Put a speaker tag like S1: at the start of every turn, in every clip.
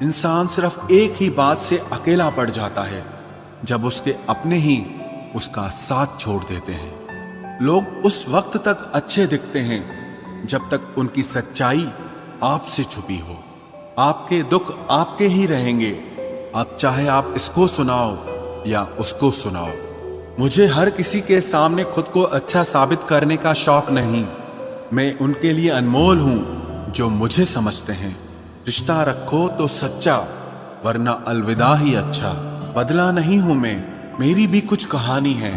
S1: इंसान सिर्फ एक ही बात से अकेला पड़ जाता है, जब उसके अपने ही उसका साथ छोड़ देते हैं। लोग उस वक्त तक अच्छे दिखते हैं जब तक उनकी सच्चाई आपसे छुपी हो। आपके दुख आपके ही रहेंगे, अब चाहे आप इसको सुनाओ या उसको सुनाओ। मुझे हर किसी के सामने खुद को अच्छा साबित करने का शौक नहीं। मैं उनके लिए अनमोल हूं जो मुझे समझते हैं। रिश्ता रखो तो सच्चा, वरना अलविदा ही अच्छा। बदला नहीं हूं मैं, मेरी भी कुछ कहानी है।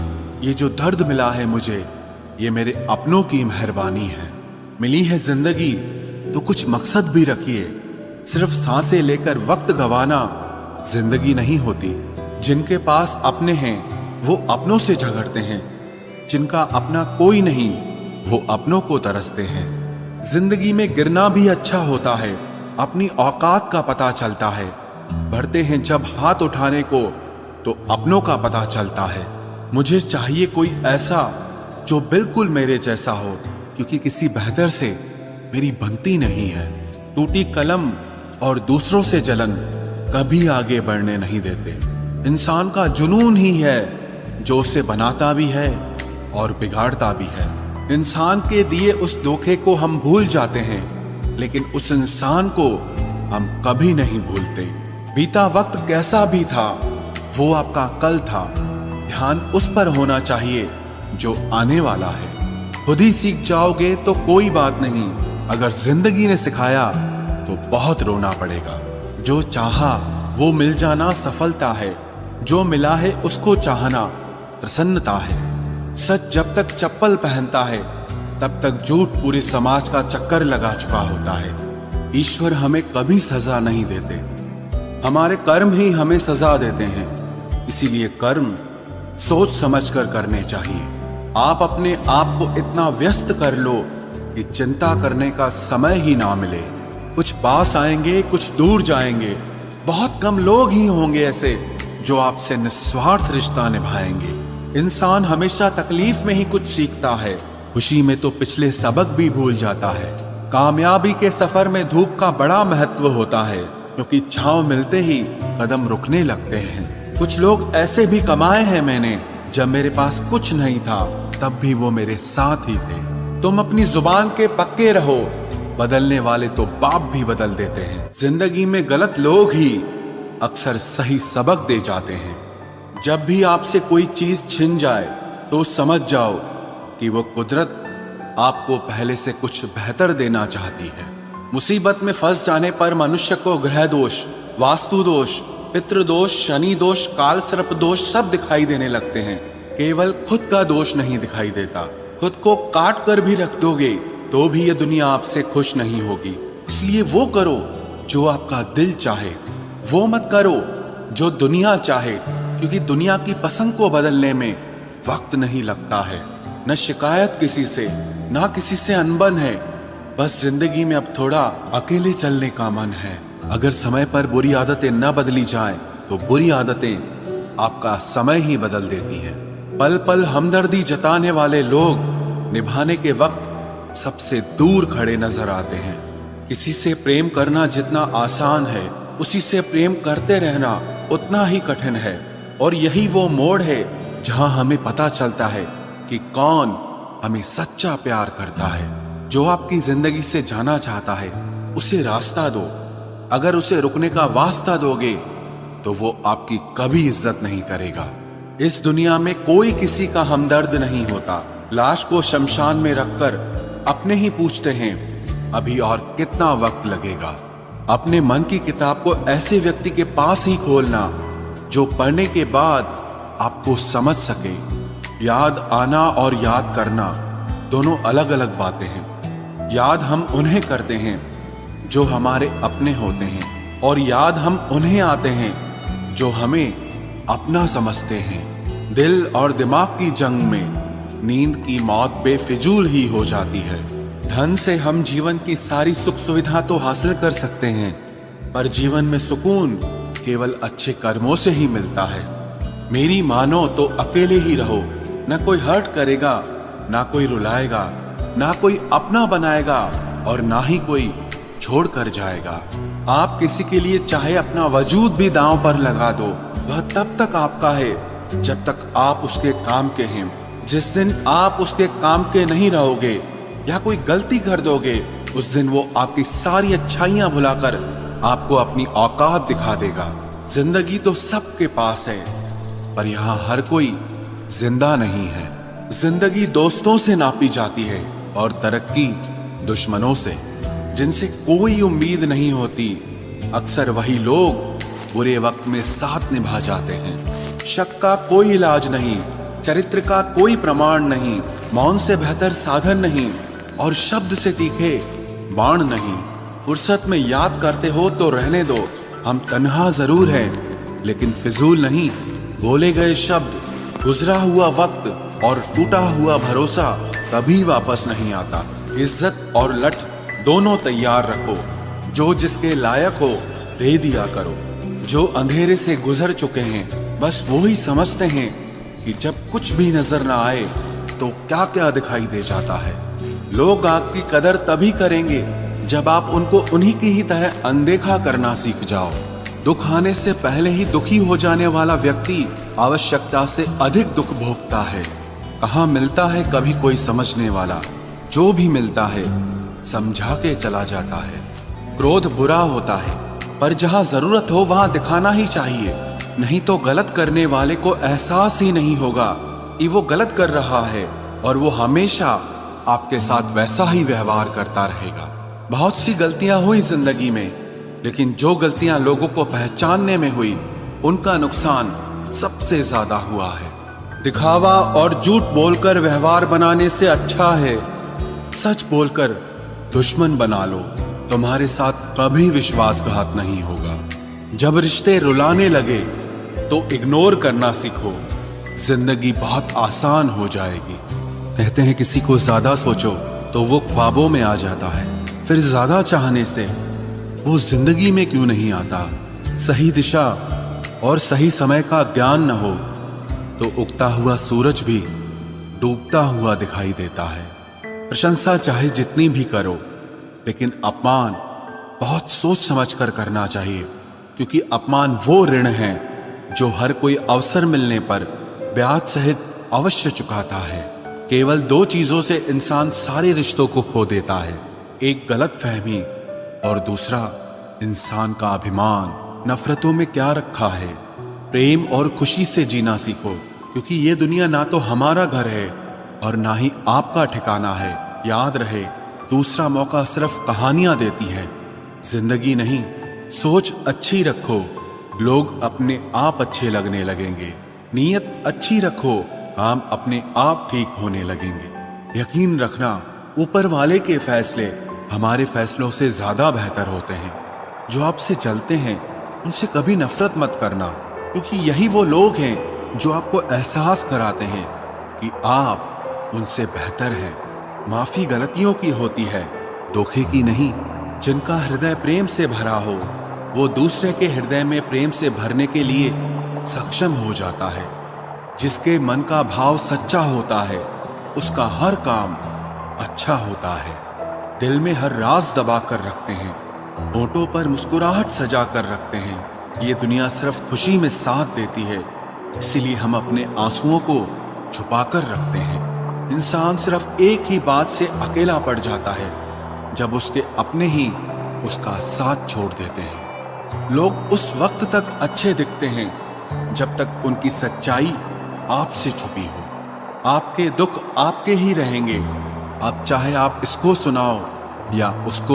S1: ये जो दर्द मिला है मुझे, ये मेरे अपनों की मेहरबानी है। मिली है जिंदगी तो कुछ मकसद भी रखिए। सिर्फ सांसें लेकर वक्त गवाना जिंदगी नहीं होती। जिनके पास अपने हैं वो अपनों से झगड़ते हैं, जिनका अपना कोई नहीं वो अपनों को तरसते हैं। जिंदगी में गिरना भी अच्छा होता है, अपनी औकात का पता चलता है। बढ़ते हैं जब हाथ उठाने को तो अपनों का पता चलता है। मुझे चाहिए कोई ऐसा जो बिल्कुल मेरे जैसा हो, क्योंकि किसी बेहतर से मेरी बनती नहीं है। टूटी कलम और दूसरों से जलन कभी आगे बढ़ने नहीं देते। इंसान का जुनून ही है जो उसे बनाता भी है और बिगाड़ता भी है। इंसान के दिए उस धोखे को हम भूल जाते हैं, लेकिन उस इंसान को हम कभी नहीं भूलते। बीता वक्त कैसा भी था, वो आपका कल था। ध्यान उस पर होना चाहिए जो आने वाला है। खुद ही सीख जाओगे तो कोई बात नहीं, अगर जिंदगी ने सिखाया तो बहुत रोना पड़ेगा। जो चाहा वो मिल जाना सफलता है, जो मिला है उसको चाहना प्रसन्नता है। सच जब तक चप्पल पहनता है तब तक झूठ पूरे समाज का चक्कर लगा चुका होता है। ईश्वर हमें कभी सजा नहीं देते, हमारे कर्म ही हमें सजा देते हैं। इसीलिए कर्म सोच समझकर करने चाहिए। आप अपने आप को इतना व्यस्त कर लो कि चिंता करने का समय ही ना मिले। कुछ पास आएंगे, कुछ दूर जाएंगे। बहुत कम लोग ही होंगे ऐसे जो आपसे निस्वार्थ रिश्ता निभाएंगे। इंसान हमेशा तकलीफ में ही कुछ सीखता है, खुशी में तो पिछले सबक भी भूल जाता है। कामयाबी के सफर में धूप का बड़ा महत्व होता है, क्योंकि छांव मिलते ही कदम रुकने लगते हैं। कुछ लोग ऐसे भी कमाए हैं मैंने, जब मेरे पास कुछ नहीं था तब भी वो मेरे साथ ही थे। तुम अपनी जुबान के पक्के रहो, बदलने वाले तो बाप भी बदल देते हैं। जिंदगी में गलत लोग ही अक्सर सही सबक दे जाते हैं। जब भी आपसे कोई चीज छिन जाए तो समझ जाओ कि वो कुदरत आपको पहले से कुछ बेहतर देना चाहती है। मुसीबत में फंस जाने पर मनुष्य को ग्रह दोष, वास्तु दोष, पितृ दोष, शनि दोष, काल सर्प दोष सब दिखाई देने लगते हैं। केवल खुद का दोष नहीं दिखाई देता। खुद को काट कर भी रख दोगे तो भी ये दुनिया आपसे खुश नहीं होगी। इसलिए वो करो जो आपका दिल चाहे, वो मत करो जो दुनिया चाहे, क्योंकि दुनिया की पसंद को बदलने में वक्त नहीं लगता है। न शिकायत किसी से, ना किसी से अनबन है। बस जिंदगी में अब थोड़ा अकेले चलने का मन है। अगर समय पर बुरी आदतें न बदली जाएं, तो बुरी आदतें आपका समय ही बदल देती हैं। पल पल हमदर्दी जताने वाले लोग निभाने के वक्त सबसे दूर खड़े नजर आते हैं। किसी से प्रेम करना जितना आसान है, उसी से प्रेम करते रहना उतना ही कठिन है। और यही वो मोड़ है जहां हमें पता चलता है कि कौन हमें सच्चा प्यार करता है। जो आपकी जिंदगी से जाना चाहता है उसे रास्ता दो। अगर उसे रुकने का वास्ता दोगे तो वो आपकी कभी इज्जत नहीं करेगा। इस दुनिया में कोई किसी का हमदर्द नहीं होता। लाश को शमशान में रखकर अपने ही पूछते हैं अभी और कितना वक्त लगेगा। अपने मन की किताब को ऐसे व्यक्ति के पास ही खोलना जो पढ़ने के बाद आपको समझ सके। याद आना और याद करना दोनों अलग अलग बातें हैं। याद हम उन्हें करते हैं जो हमारे अपने होते हैं, और याद हम उन्हें आते हैं जो हमें अपना समझते हैं। दिल और दिमाग की जंग में नींद की मौत बेफिजूल ही हो जाती है। धन से हम जीवन की सारी सुख सुविधा तो हासिल कर सकते हैं, पर जीवन में सुकून केवल अच्छे कर्मों से ही मिलता है। मेरी मानो तो अकेले ही रहो, ना कोई हर्ट करेगा, ना कोई रुलाएगा, ना कोई अपना बनाएगा और ना ही कोई छोड़ कर जाएगा। आप किसी के लिए चाहे अपना वजूद भी दांव पर लगा दो, वह तब तक आपका है जब तक आप उसके काम के हैं। जिस दिन आप उसके काम के नहीं रहोगे या कोई गलती कर दोगे, उस दिन वो आपकी सारी अच्छाइयां भुलाकर आपको अपनी औकात दिखा देगा। जिंदगी तो सबके पास है, पर यहाँ हर कोई जिंदा नहीं है। जिंदगी दोस्तों से नापी जाती है और तरक्की दुश्मनों से, जिनसे कोई उम्मीद नहीं होती। अक्सर वही लोग बुरे वक्त में साथ निभा जाते हैं। शक का कोई इलाज नहीं, चरित्र का कोई प्रमाण नहीं, मौन से बेहतर साधन नहीं और शब्द से तीखे बाण नहीं। फुर्सत में याद करते हो तो रहने दो, हम तन्हा जरूर हैं लेकिन फिजूल नहीं। बोले गए शब्द, गुजरा हुआ वक्त और टूटा हुआ भरोसा कभी वापस नहीं आता। इज्जत और लठ दोनों तैयार रखो, जो जिसके लायक हो दे दिया करो। जो अंधेरे से गुजर चुके हैं बस वो ही समझते हैं कि जब कुछ भी नजर ना आए तो क्या क्या दिखाई दे जाता है। लोग आपकी कदर तभी करेंगे जब आप उनको उन्हीं की ही तरह अनदेखा करना सीख जाओ। दुख आने से पहले ही दुखी हो जाने वाला व्यक्ति आवश्यकता से अधिक दुख भोगता है। कहाँ मिलता है कभी कोई समझने वाला, जो भी मिलता है समझा के चला जाता है। क्रोध बुरा होता है, पर जहाँ जरूरत हो वहां दिखाना ही चाहिए, नहीं तो गलत करने वाले को एहसास ही नहीं होगा कि वो गलत कर रहा है और वो हमेशा आपके साथ वैसा ही व्यवहार करता रहेगा। बहुत सी गलतियां हुई जिंदगी में, लेकिन जो गलतियां लोगों को पहचानने में हुई उनका नुकसान सबसे ज्यादा हुआ है। दिखावा और झूठ बोलकर व्यवहार बनाने से अच्छा है सच बोलकर दुश्मन बना लो, तुम्हारे साथ कभी विश्वासघात नहीं होगा। जब रिश्ते रुलाने लगे तो इग्नोर करना सीखो, जिंदगी बहुत आसान हो जाएगी। कहते हैं किसी को ज्यादा सोचो तो वो ख्वाबों में आ जाता है, फिर ज्यादा चाहने से वो जिंदगी में क्यों नहीं आता। सही दिशा और सही समय का ज्ञान न हो तो उगता हुआ सूरज भी डूबता हुआ दिखाई देता है। प्रशंसा चाहे जितनी भी करो, लेकिन अपमान बहुत सोच समझ कर करना चाहिए, क्योंकि अपमान वो ऋण है जो हर कोई अवसर मिलने पर ब्याज सहित अवश्य चुकाता है। केवल दो चीजों से इंसान सारे रिश्तों को खो देता है, एक गलत फहमी और दूसरा इंसान का अभिमान। नफरतों में क्या रखा है, प्रेम और खुशी से जीना सीखो, क्योंकि ये दुनिया ना तो हमारा घर है और ना ही आपका ठिकाना है। याद रहे, दूसरा मौका सिर्फ कहानियां देती है, जिंदगी नहीं। सोच अच्छी रखो, लोग अपने आप अच्छे लगने लगेंगे। नीयत अच्छी रखो, काम अपने आप ठीक होने लगेंगे। यकीन रखना, ऊपर वाले के फैसले हमारे फैसलों से ज्यादा बेहतर होते हैं। जो आपसे चलते हैं उनसे कभी नफरत मत करना, क्योंकि यही वो लोग हैं जो आपको एहसास कराते हैं कि आप उनसे बेहतर हैं। माफी गलतियों की होती है, धोखे की नहीं। जिनका हृदय प्रेम से भरा हो वो दूसरे के हृदय में प्रेम से भरने के लिए सक्षम हो जाता है। जिसके मन का भाव सच्चा होता है उसका हर काम अच्छा होता है। दिल में हर राज दबा कर रखते हैं, होठों पर मुस्कुराहट सजा कर रखते हैं। ये दुनिया सिर्फ खुशी में साथ देती है, इसीलिए हम अपने आंसुओं को छुपा कर रखते हैं। इंसान सिर्फ एक ही बात से अकेला पड़ जाता है, जब उसके अपने ही उसका साथ छोड़ देते हैं। लोग उस वक्त तक अच्छे दिखते हैं जब तक उनकी सच्चाई आपसे छुपी हो। आपके दुख आपके ही रहेंगे, अब चाहे आप इसको सुनाओ या उसको।